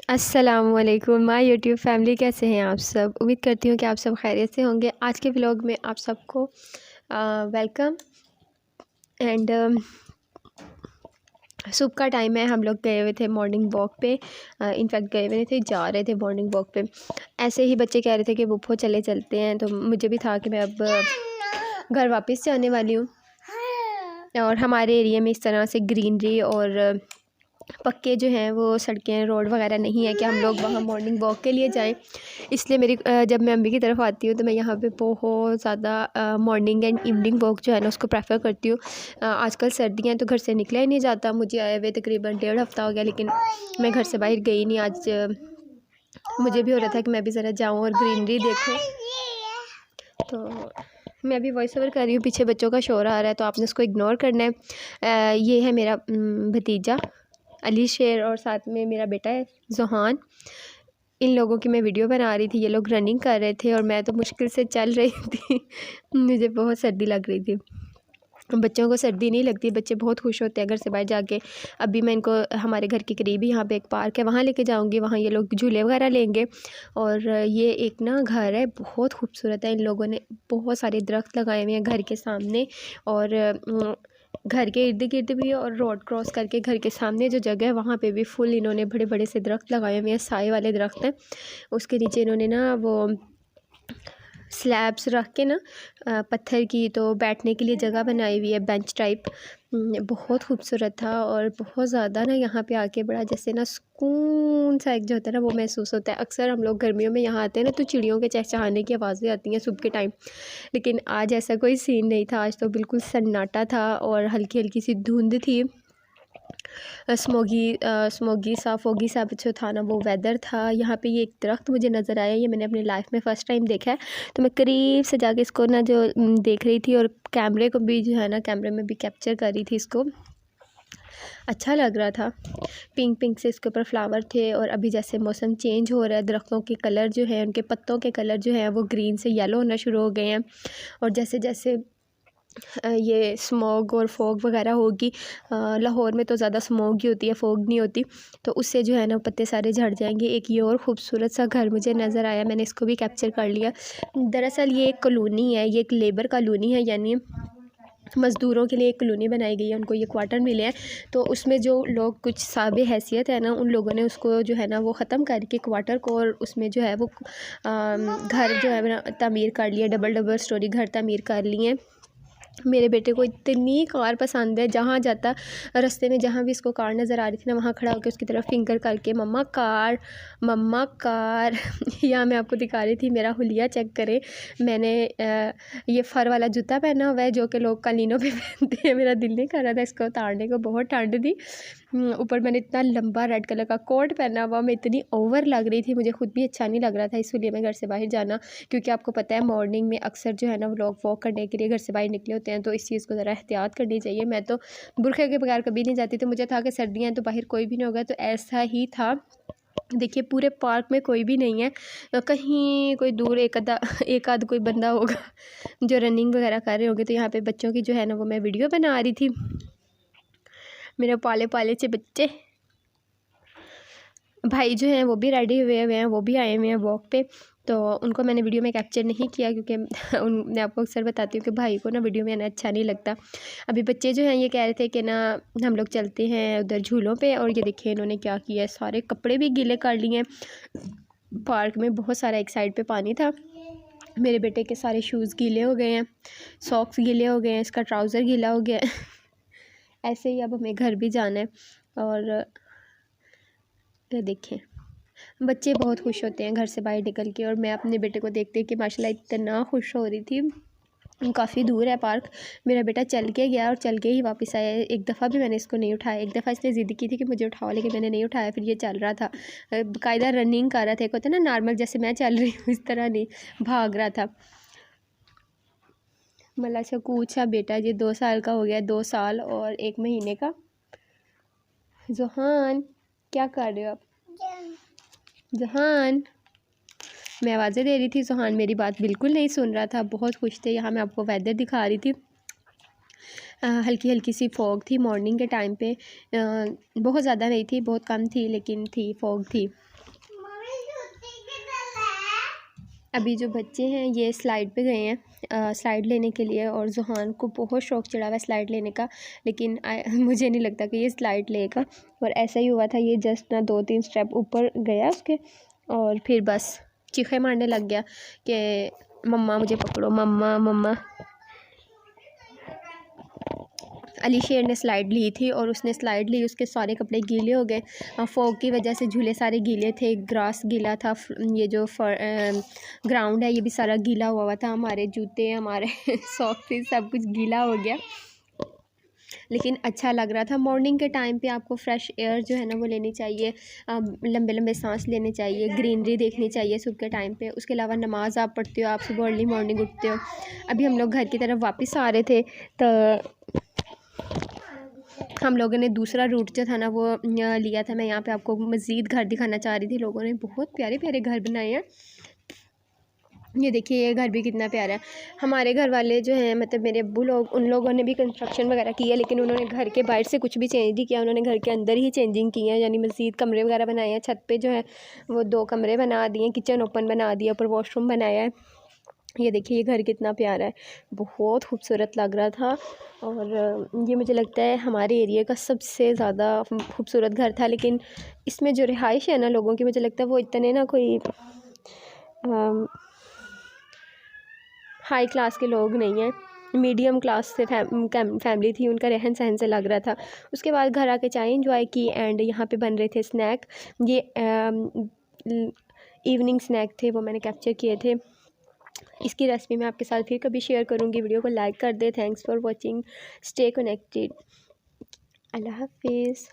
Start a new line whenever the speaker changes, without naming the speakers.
अस्सलामुअलैकुम my YouTube family, कैसे हैं आप सब। उम्मीद करती हूँ कि आप सब खैरियत से होंगे। आज के व्लॉग में आप सबको वेलकम एंड सुबह का टाइम है। हम लोग गए हुए थे मॉर्निंग वॉक पे। इनफैक्ट गए हुए थे, जा रहे थे मॉर्निंग वॉक पे। ऐसे ही बच्चे कह रहे थे कि बुप्पो चलते हैं, तो मुझे भी था कि मैं अब घर वापस जाने वाली हूँ। और हमारे एरिया में इस तरह से ग्रीनरी और पक्के जो हैं वो सड़कें रोड वगैरह नहीं है कि हम लोग वहाँ मॉर्निंग वॉक के लिए जाएं। इसलिए जब मैं अम्मी की तरफ आती हूँ तो मैं यहाँ पे बहुत ज़्यादा मॉर्निंग एंड इवनिंग वॉक जो है ना उसको प्रेफर करती हूँ। आजकल सर्दियाँ हैं तो घर से निकला ही नहीं जाता। मुझे आए हुए तकरीबन 1.5 हफ़्ता हो गया, लेकिन मैं घर से बाहर गई नहीं। आज मुझे भी हो रहा था कि मैं भी ज़रा जाऊँ और ग्रीनरी देखूँ, तो मैं अभी वॉइस ओवर कर रही हूँ। पीछे बच्चों का शोर आ रहा है तो आपने उसको इग्नोर करना है। ये है मेरा भतीजा अली शेर और साथ में मेरा बेटा है ज़ोहान। इन लोगों की मैं वीडियो बना रही थी। ये लोग रनिंग कर रहे थे और मैं तो मुश्किल से चल रही थी। मुझे बहुत सर्दी लग रही थी। बच्चों को सर्दी नहीं लगती, बच्चे बहुत खुश होते हैं घर से बाहर जाके। अभी मैं इनको हमारे घर के करीब ही यहाँ पे एक पार्क है, वहाँ लेके जाऊँगी। वहाँ ये लोग झूले वगैरह लेंगे। और ये एक ना घर है, बहुत खूबसूरत है। इन लोगों ने बहुत सारे दरख्त लगाए हुए हैं घर के सामने और घर के इर्द गिर्द भी, और रोड क्रॉस करके घर के सामने जो जगह है वहाँ पे भी फुल इन्होंने बड़े बड़े से दरख्त लगाए हुए हैं। साए वाले दरख्त हैं। उसके नीचे इन्होंने ना वो स्लैब्स रख के ना पत्थर की, तो बैठने के लिए जगह बनाई हुई है, बेंच टाइप। बहुत खूबसूरत था और बहुत ज़्यादा ना यहाँ पे आके बड़ा जैसे ना सुकून सा एक जो होता है ना वो महसूस होता है। अक्सर हम लोग गर्मियों में यहाँ आते हैं ना तो चिड़ियों के चहचहाने की आवाज़ें आती हैं सुबह के टाइम, लेकिन आज ऐसा कोई सीन नहीं था। आज तो बिल्कुल सन्नाटा था और हल्की हल्की सी धुंध थी। स्मोगी सा फोगी सा जो था ना वो वेदर था। यहाँ पे ये एक दरख्त मुझे नज़र आया, ये मैंने अपनी लाइफ में फ़र्स्ट टाइम देखा है। तो मैं करीब से जाके इसको ना जो देख रही थी और कैमरे को भी जो है ना कैमरे में भी कैप्चर कर रही थी इसको। अच्छा लग रहा था। पिंक पिंक से इसके ऊपर फ्लावर थे। और अभी जैसे मौसम चेंज हो रहा है, दरख्तों के कलर जो है, उनके पत्तों के कलर जो है वो ग्रीन से येलो होना शुरू हो गए हैं। और जैसे जैसे ये स्मॉग और फॉग वगैरह होगी, लाहौर में तो ज़्यादा स्मॉग ही होती है, फॉग नहीं होती, तो उससे जो है ना पत्ते सारे झड़ जाएंगे। एक ये और ख़ूबसूरत सा घर मुझे नज़र आया, मैंने इसको भी कैप्चर कर लिया। दरअसल ये एक कॉलोनी है, ये एक लेबर कॉलोनी है, यानी मज़दूरों के लिए एक कॉलोनी बनाई गई है। उनको ये क्वार्टर मिले हैं, तो उसमें जो लोग कुछ साबे हैसियत है ना, उन लोगों ने उसको जो है ना वो ख़त्म करके क्वार्टर को, और उसमें जो है वो घर जो है तामीर कर लिया, डबल डबल स्टोरी घर तामीर कर लिए। मेरे बेटे को इतनी कार पसंद है, जहाँ जाता रास्ते में जहाँ भी इसको कार नज़र आ रही थी ना, वहाँ खड़ा होकर उसकी तरफ फिंगर करके मम्मा कार, मम्मा कार। यहाँ मैं आपको दिखा रही थी, मेरा हुलिया चेक करें। मैंने ये फ़र वाला जूता पहना हुआ है जो कि लोग कालीनों पे पहनते हैं। मेरा दिल नहीं कर रहा था इसको उतारने को, बहुत ठंड थी। ऊपर मैंने इतना लंबा रेड कलर का कोट पहना हुआ, मैं इतनी ओवर लग रही थी, मुझे खुद भी अच्छा नहीं लग रहा था। इसलिए मैं घर से बाहर जाना, क्योंकि आपको पता है मॉर्निंग में अक्सर जो है ना वो लोग वॉक करने के लिए घर से बाहर निकले होते हैं, तो इस चीज़ को ज़रा एहतियात करनी चाहिए। मैं तो बुरखे के बगैर कभी नहीं जाती, तो मुझे था कि सर्दियाँ हैं तो बाहर कोई भी नहीं होगा, तो ऐसा ही था। देखिए पूरे पार्क में कोई भी नहीं है, कहीं कोई दूर एक आध कोई बंदा होगा जो रनिंग वगैरह कर रहे होंगे। तो यहाँ पे बच्चों की जो है ना वो मैं वीडियो बना रही थी। मेरे पाले पाले से बच्चे भाई जो हैं वो भी रेडी हुए हुए हैं, वो भी आए हुए हैं वॉक पे, तो उनको मैंने वीडियो में कैप्चर नहीं किया, क्योंकि मैं आपको अक्सर बताती हूँ कि भाई को ना वीडियो में आना अच्छा नहीं लगता। अभी बच्चे जो हैं ये कह रहे थे कि ना हम लोग चलते हैं उधर झूलों पे, और ये देखिए इन्होंने क्या किया है, सारे कपड़े भी गीले कर लिए हैं। पार्क में बहुत सारा एक साइड पे पानी था। मेरे बेटे के सारे शूज़ गीले हो गए हैं, सॉक्स गीले हो गए हैं, इसका ट्राउज़र गीला हो गया है। ऐसे ही अब हमें घर भी जाना है। और ये देखें बच्चे बहुत खुश होते हैं घर से बाहर निकल के, और मैं अपने बेटे को देखते कि माशाल्लाह इतना खुश हो रही थी। काफ़ी दूर है पार्क। मेरा बेटा चल के गया और चल के ही वापस आया। एक दफ़ा भी मैंने इसको नहीं उठाया। एक दफ़ा इसने ज़िद की थी कि मुझे उठाओ, लेकिन मैंने नहीं उठाया। फिर ये चल रहा था, बाकायदा रनिंग कर रहा था। एक होता है ना नॉर्मल जैसे मैं चल रही हूँ, इस तरह नहीं, भाग रहा था। मल्ला शकू अच्छा बेटा, ये 2 साल का हो गया, 2 साल और 1 महीने का। जोहान क्या कर रहे हो आप? जहान, मैं आवाज़ें दे रही थी, सुहान मेरी बात बिल्कुल नहीं सुन रहा था। बहुत खुश थे। यहाँ मैं आपको वेदर दिखा रही थी। हल्की हल्की सी फॉग थी मॉर्निंग के टाइम पे, बहुत ज़्यादा नहीं थी, बहुत कम थी, लेकिन थी, फॉग थी। अभी जो बच्चे हैं ये स्लाइड पे गए हैं स्लाइड लेने के लिए, और ज़ुहान को बहुत शौक़ चढ़ा हुआ है स्लाइड लेने का, लेकिन मुझे नहीं लगता कि ये स्लाइड लेगा। और ऐसा ही हुआ था, ये जस्ट ना 2-3 स्टेप ऊपर गया उसके और फिर बस चीखें मारने लग गया कि मम्मा मुझे पकड़ो, मम्मा मम्मा। अली शेर ने स्लाइड ली थी और उसने स्लाइड ली, उसके सारे कपड़े गीले हो गए, फॉग की वजह से झूले सारे गीले थे, ग्रास गीला था, ये जो ग्राउंड है ये भी सारा गीला हुआ था, हमारे जूते हमारे सॉक्स सब कुछ गीला हो गया। लेकिन अच्छा लग रहा था। मॉर्निंग के टाइम पे आपको फ्रेश एयर जो है ना वो लेनी चाहिए, लंबे लंबे सांस लेने चाहिए, ग्रीनरी देखनी चाहिए सुबह के टाइम पे। उसके अलावा नमाज़ आप पढ़ते हो, आप सुबह अर्ली मॉर्निंग उठते हो। अभी हम लोग घर की तरफ वापस आ रहे थे तो हम लोगों ने दूसरा रूट जो था ना वो लिया था। मैं यहाँ पे आपको मज़ीद घर दिखाना चाह रही थी। लोगों ने बहुत प्यारे प्यारे घर बनाए हैं। ये देखिए ये घर भी कितना प्यारा है। हमारे घर वाले जो हैं मतलब मेरे अब्बू लोग, उन लोगों ने भी कंस्ट्रक्शन वगैरह की है, लेकिन उन्होंने घर के बाहर से कुछ भी चेंज नहीं किया, उन्होंने घर के अंदर ही चेंजिंग की है, यानी मज़ीद कमरे वगैरह बनाए हैं। छत पे जो है वो 2 कमरे बना दिए, किचन ओपन बना दिया, ऊपर वॉशरूम बनाया है। ये देखिए ये घर कितना प्यारा है, बहुत खूबसूरत लग रहा था। और ये मुझे लगता है हमारे एरिया का सबसे ज़्यादा खूबसूरत घर था। लेकिन इसमें जो रिहाइश है ना लोगों की, मुझे लगता है वो इतने ना कोई हाई क्लास के लोग नहीं हैं, मीडियम क्लास से फैमिली थी, उनका रहन सहन से लग रहा था। उसके बाद घर आके चाय इंजॉय की एंड यहाँ पे बन रहे थे स्नैक। ये इवनिंग स्नैक थे, वो मैंने कैप्चर किए थे। इसकी रेसिपी मैं आपके साथ फिर कभी शेयर करूँगी। वीडियो को लाइक कर दे। Thanks for watching, stay connected, अल्लाह हाफिज़।